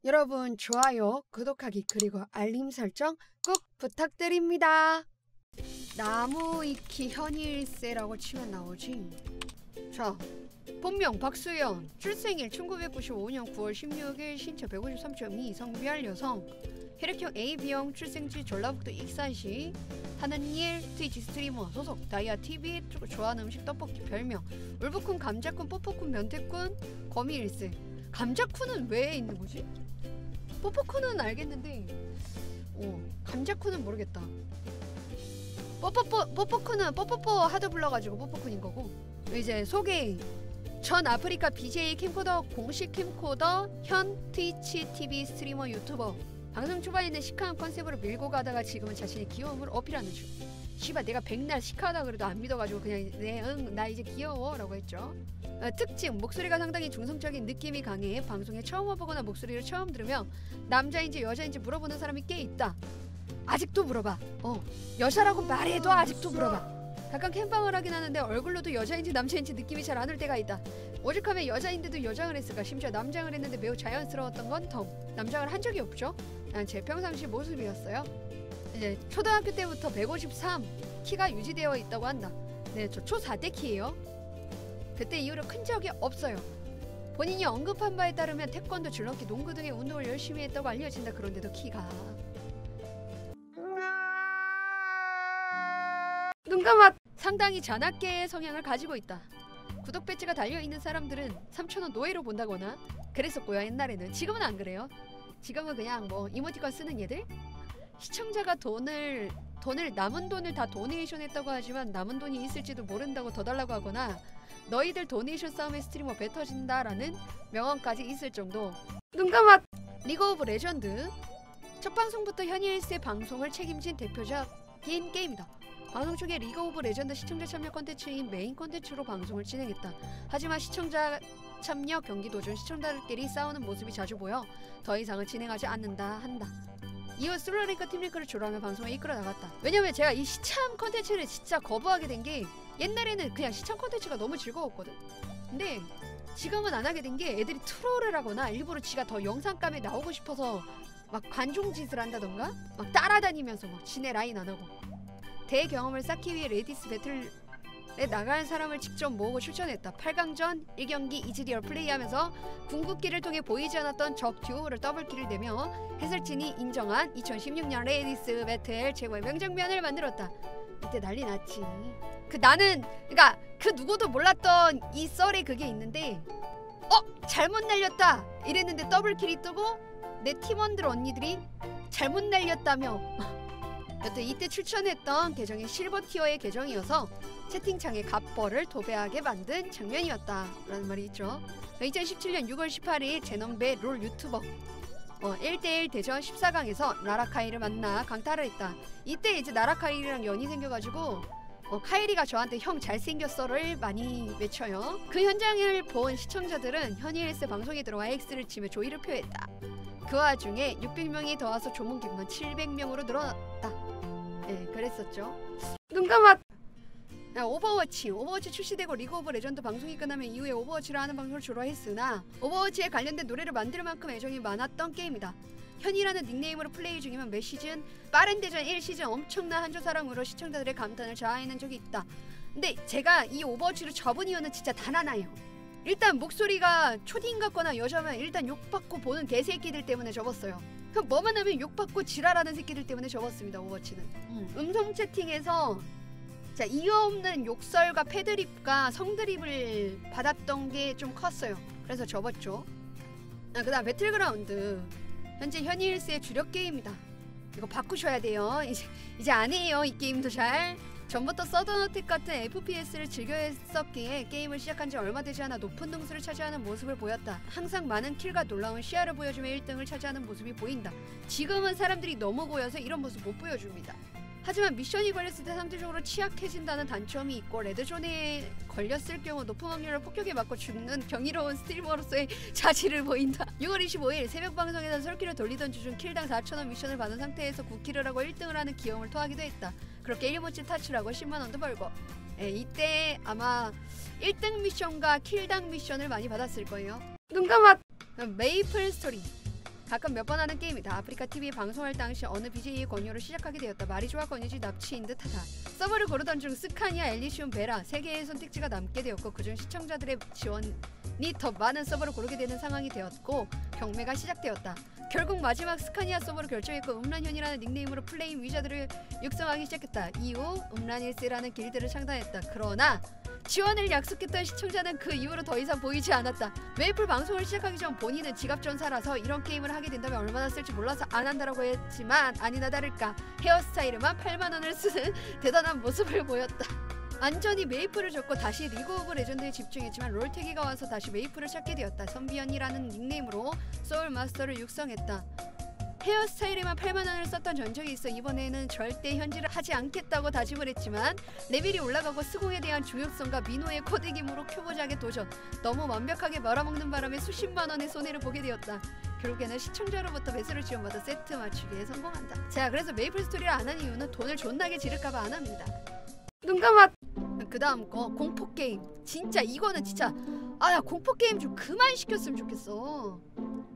여러분 좋아요, 구독하기 그리고 알림 설정 꼭 부탁드립니다. 나무위키 현일세라고 치면 나오지. 자, 본명 박수연, 출생일 1995년 9월 16일, 신체 153.2, 성비할 여성, 혈액형 AB형, 출생지 전라북도 익산시, 하는 일 트위치 스트리머, 소속 다이아TV, 좋아하는 음식 떡볶이, 별명 울브쿤, 감자쿤, 뽀뽀쿤, 면태쿤, 거미일세. 감자쿤은 왜 있는 거지? 뽀뽀쿤은 알겠는데 감자쿤은 모르겠다. 뽀뽀쿤은 뽀뽀뽀 하도 불러가지고 뽀뽀쿤인 거고. 이제 소개. 전 아프리카 BJ 캠코더, 공식 캠코더, 현 트위치 TV 스트리머, 유튜버. 방송 초반에는 시크한 컨셉으로 밀고 가다가 지금은 자신의 귀여움을 어필하는 중. 씨발 내가 백날 시크하다 그래도 안 믿어가지고 그냥 나 이제 귀여워 라고 했죠. 특징, 목소리가 상당히 중성적인 느낌이 강해. 방송에 처음 와보거나 목소리를 처음 들으면 남자인지 여자인지 물어보는 사람이 꽤 있다. 아직도 물어봐. 여자라고 말해도 아직도 물어봐. 가끔 캠방을 하긴 하는데 얼굴로도 여자인지 남자인지 느낌이 잘 안 올 때가 있다. 오죽하면 여자인데도 여장을 했을까. 심지어 남장을 했는데 매우 자연스러웠던 건 덤. 남장을 한 적이 없죠. 난 제 평상시 모습이었어요. 이제 초등학교 때부터 153 키가 유지되어 있다고 한다. 네, 저 초4대 키예요. 그때 이후로 큰 적이 없어요. 본인이 언급한 바에 따르면 태권도, 줄넘기, 농구 등의 운동을 열심히 했다고 알려진다. 그런데도 키가 눈 감아 상당히 잔악계의 성향을 가지고 있다. 구독 배지가 달려있는 사람들은 3,000원 노예로 본다거나 그랬었고요. 옛날에는. 지금은 안 그래요. 지금은 그냥 뭐 이모티콘 쓰는 얘들? 시청자가 돈을 남은 돈을 다 도네이션 했다고 하지만 남은 돈이 있을지도 모른다고 더 달라고 하거나 너희들 도네이션 싸움에 스트리머 배 터진다라는 명언까지 있을 정도. 눈 감아. 리그 오브 레전드. 첫 방송부터 현일세 방송을 책임진 대표적인 게임이다. 방송 중에 리그 오브 레전드 시청자 참여 콘텐츠인 메인 콘텐츠로 방송을 진행했다. 하지만 시청자 참여 경기 도중 시청자들끼리 싸우는 모습이 자주 보여 더 이상은 진행하지 않는다 한다. 이후 솔로랭크 팀랭크를 주로하며 방송을 이끌어 나갔다. 왜냐면 제가 이 시참 콘텐츠를 진짜 거부하게 된 게 옛날에는 그냥 시참 콘텐츠가 너무 즐거웠거든. 근데 지금은 안 하게 된 게 애들이 트롤을 하거나 일부러 지가 더 영상감에 나오고 싶어서 막 관종짓을 한다던가 막 따라다니면서 막 지네 라인 안 하고. 대경험을 쌓기 위해 레디스 배틀에 나갈 사람을 직접 모으고 추천했다. 8강전 1경기 이즈리얼 플레이하면서 궁극기를 통해 보이지 않았던 적 듀오를 더블킬을 내며 해설진이 인정한 2016년 레디스 배틀 최고의 명장면을 만들었다. 이때 난리 났지. 나는 그니까 그 누구도 몰랐던 이 썰에 그게 있는데 잘못 날렸다 이랬는데 더블킬이 뜨고 내 팀원들 언니들이 잘못 날렸다며 여튼 이때 추천했던 계정이 실버 티어의 계정이어서 채팅창에 갑벌을 도배하게 만든 장면이었다 라는 말이 있죠. 2017년 6월 18일 제넘배 롤 유튜버 1대1 대전 14강에서 라라카이를 만나 강타를 했다. 이때 이제 라라카이랑 연이 생겨가지고 카이리가 저한테 형 잘생겼어를 많이 외쳐요. 그 현장을 본 시청자들은 현일세 방송에 들어와 X를 치며 조의를 표했다. 그 와중에 600명이 더 와서 조문객만 700명으로 늘어났다. 네, 그랬었죠. 눈 감아. 오버워치 출시되고 리그 오브 레전드 방송이 끝나면 이후에 오버워치를 하는 방송을 주로 했으나 오버워치에 관련된 노래를 만들 만큼 애정이 많았던 게임이다. 현이라는 닉네임으로 플레이 중이면 매 시즌 빠른 대전 1시즌 엄청난 한조 사랑으로 시청자들의 감탄을 자아내는 적이 있다. 근데 제가 이 오버워치를 접은 이유는 진짜 단 하나예요. 일단 목소리가 초딩 같거나 여자면 일단 욕받고 보는 개새끼들 때문에 접었어요. 그럼 뭐만 하면 욕받고 지랄하는 새끼들 때문에 접었습니다. 오버워치는 음성 채팅에서 자, 이유 없는 욕설과 패드립과 성드립을 받았던 게 좀 컸어요. 그래서 접었죠. 그 다음 배틀그라운드. 현재 현일세의 주력 게임이다. 이거 바꾸셔야 돼요. 이제 안 해요. 이 게임도 잘. 전부터 서든어택 같은 FPS를 즐겨 했었기에 게임을 시작한 지 얼마 되지 않아 높은 등수를 차지하는 모습을 보였다. 항상 많은 킬과 놀라운 시야를 보여주며 1등을 차지하는 모습이 보인다. 지금은 사람들이 너무 고여서 이런 모습 못 보여줍니다. 하지만 미션이 걸렸을 때 상대적으로 취약해진다는 단점이 있고 레드존에 걸렸을 경우 높은 확률로 폭격에 맞고 죽는 경이로운 스트리머로서의 자질을 보인다. 6월 25일 새벽 방송에서 설키를 돌리던 주중 킬당 4,000원 미션을 받은 상태에서 9킬을 하고 1등을 하는 귀여움을 토하기도 했다. 그렇게 1분치 타출하고 10만원도 벌고. 이때 아마 1등 미션과 킬당 미션을 많이 받았을 거예요. 눈 감아. 메이플 스토리. 가끔 몇 번 하는 게임이다. 아프리카 TV 방송할 당시 어느 BJ의 권유로 시작하게 되었다. 말이 좋아 권유지 납치인 듯하다. 서버를 고르던 중 스카니아, 엘리시움, 베라 3개의 선택지가 남게 되었고 그중 시청자들의 지원이 더 많은 서버를 고르게 되는 상황이 되었고 경매가 시작되었다. 결국 마지막 스카니아 서버를 결정했고 음란현이라는 닉네임으로 플레임 위자들을 육성하기 시작했다. 이후 음란일세라는 길드를 창단했다. 그러나 지원을 약속했던 시청자는 그 이후로 더 이상 보이지 않았다. 메이플 방송을 시작하기 전 본인은 지갑전사라서 이런 게임을 하게 된다면 얼마나 쓸지 몰라서 안 한다라고 했지만 아니나 다를까 헤어스타일에만 8만원을 쓰는 대단한 모습을 보였다. 완전히 메이플을 접고 다시 리그 오브 레전드에 집중했지만 롤테기가 와서 다시 메이플을 찾게 되었다. 선비언이라는 닉네임으로 소울 마스터를 육성했다. 헤어스타일에만 8만원을 썼던 전적이 있어 이번에는 절대 현질을 하지 않겠다고 다짐을 했지만 레벨이 올라가고 스공에 대한 중요성과 민호의 코덱임으로 표보작에 도전. 너무 완벽하게 말아먹는 바람에 수십만원의 손해를 보게 되었다. 결국에는 시청자로부터 매수를 지원받아 세트 맞추기에 성공한다. 자, 그래서 메이플 스토리를 안 한 이유는 돈을 존나게 지를까봐 안 합니다. 눈 감아. 그 다음 거 공포게임. 진짜 이거는 진짜 나 공포게임 좀 그만 시켰으면 좋겠어.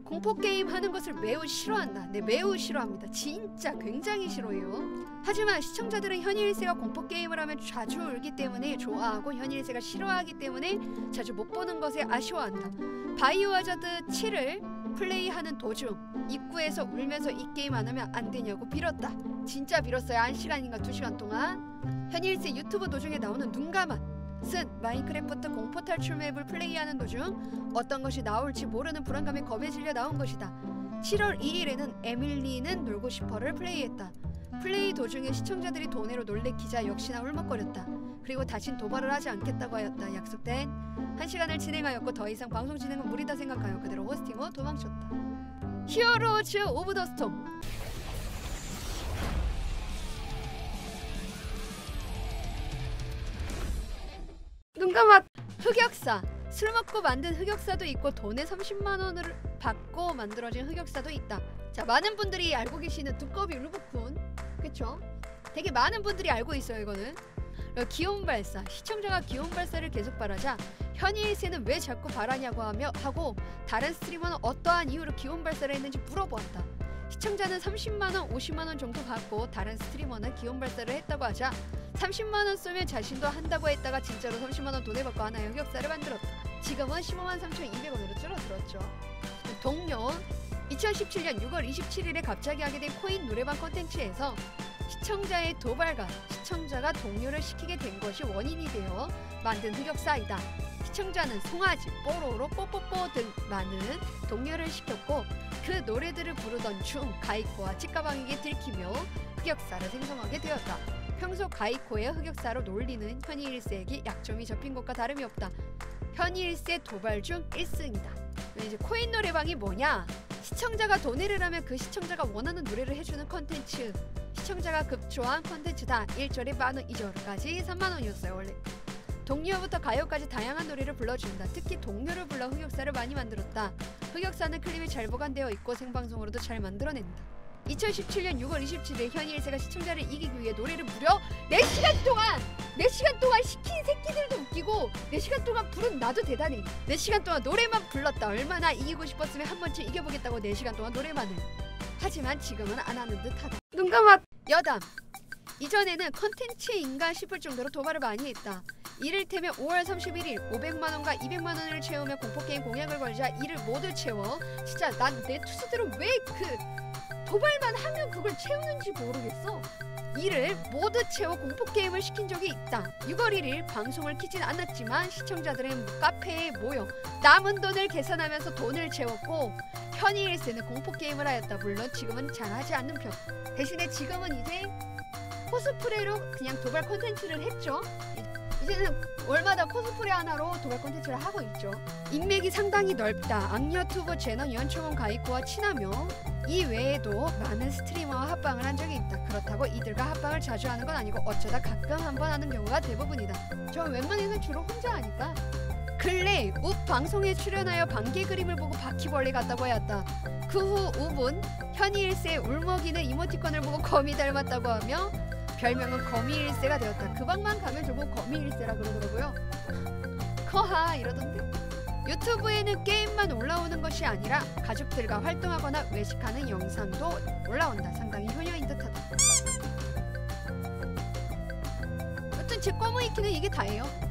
공포게임 하는 것을 매우 싫어한다. 네, 매우 싫어합니다. 진짜 굉장히 싫어해요. 하지만 시청자들은 현일세가 공포게임을 하면 자주 울기 때문에 좋아하고 현일세가 싫어하기 때문에 자주 못 보는 것에 아쉬워한다. 바이오하자드 7을 플레이하는 도중 입구에서 울면서 이 게임 안 하면 안 되냐고 빌었다. 진짜 빌었어요. 1시간인가 2시간 동안. 현일세 유튜브 도중에 나오는 눈감아 쓴 마인크래프트 공포 탈출 맵을 플레이하는 도중 어떤 것이 나올지 모르는 불안감에 겁에 질려 나온 것이다. 7월 2일에는 에밀리는 놀고 싶어를 플레이했다. 플레이 도중에 시청자들이 도내로 놀래키자 역시나 울먹거렸다. 그리고 다신 도발을 하지 않겠다고 하였다. 약속된 1시간을 진행하였고 더 이상 방송 진행은 무리다 생각하여 그대로 호스팅 후 도망쳤다. 히어로즈 오브 더 스톰. 눈감아. 흑역사. 술 먹고 만든 흑역사도 있고 돈에 30만원을 받고 만들어진 흑역사도 있다. 자, 많은 분들이 알고 계시는 두꺼비 울보쿤, 그쵸? 되게 많은 분들이 알고 있어요. 이거는 기온 발사. 시청자가 기온 발사를 계속 바라자 현일세는 왜 자꾸 바라냐고 하고 다른 스트리머는 어떠한 이유로 기온 발사를 했는지 물어보았다. 시청자는 30만원, 50만원 정도 받고 다른 스트리머는 기온 발사를 했다고 하자 30만원 쏘면 자신도 한다고 했다가 진짜로 30만원 돈을 받고 하나의 흑역사를 만들었다. 지금은 15만 3,200원으로 줄어들었죠. 동료. 2017년 6월 27일에 갑자기 하게 된 코인 노래방 콘텐츠에서 시청자의 도발과 시청자가 동료를 시키게 된 것이 원인이 되어 만든 흑역사이다. 시청자는 송아지, 뽀로로, 뽀뽀뽀 등 많은 동료를 시켰고 그 노래들을 부르던 중 가이코와 찌까방에게 들키며 흑역사를 생성하게 되었다. 평소 가이코의 흑역사로 놀리는 현이일세에게 약점이 접힌 것과 다름이 없다. 현이일세 도발 중 1승이다. 이제 코인 노래방이 뭐냐? 시청자가 도내를 하면 그 시청자가 원하는 노래를 해주는 컨텐츠. 시청자가 급조한 컨텐츠다. 1절에 만원, 2절까지 3만원이었어요 원래. 동료부터 가요까지 다양한 노래를 불러준다. 특히 동료를 불러 흑역사를 많이 만들었다. 흑역사는 클립이 잘 보관되어 있고 생방송으로도 잘 만들어낸다. 2017년 6월 27일 현이일세가 시청자를 이기기 위해 노래를 무려 4시간 동안 시킨 새끼들도 웃기고 4시간 동안 부른 나도 대단해. 4시간 동안 노래만 불렀다. 얼마나 이기고 싶었으면 한 번쯤 이겨보겠다고 4시간 동안 노래만을. 하지만 지금은 안 하는 듯하다. 눈 감아. 여담. 이전에는 컨텐츠인가 싶을 정도로 도발을 많이 했다. 이를테면 5월 31일 500만원과 200만원을 채우며 공포게임 공약을 걸자 이를 모두 채워. 진짜 난 내 투수들은 왜 도발만 하면 그걸 채우는지 모르겠어. 이를 모두 채워 공포게임을 시킨 적이 있다. 6월 1일 방송을 키진 않았지만 시청자들은 카페에 모여 남은 돈을 계산하면서 돈을 채웠고 현이일세는 공포게임을 하였다. 물론 지금은 잘하지 않는 편. 대신에 지금은 이제 코스프레로 그냥 도발 콘텐츠를 했죠. 이제는 월마다 코스프레 하나로 도발 콘텐츠를 하고 있죠. 인맥이 상당히 넓다. 악녀튜브 채널 연초원 가이코와 친하며 이 외에도 많은 스트리머와 합방을 한 적이 있다. 그렇다고 이들과 합방을 자주 하는 건 아니고 어쩌다 가끔 한번 하는 경우가 대부분이다. 저 웬만해서 주로 혼자 하니까. 근래 웁 방송에 출연하여 반개 그림을 보고 바퀴벌레 같다고 하였다. 그 후 웁은 현이일세의 울먹이는 이모티콘을 보고 거미 닮았다고 하며 별명은 거미일세가 되었다. 그 방만 가면 저보고 거미일세라 그러더라고요. 커하 이러던데. 유튜브에는 게임만 올라오는 것이 아니라 가족들과 활동하거나 외식하는 영상도 올라온다. 상당히 효녀인 듯하다. 여튼 제 꽈무이키는 이게 다예요.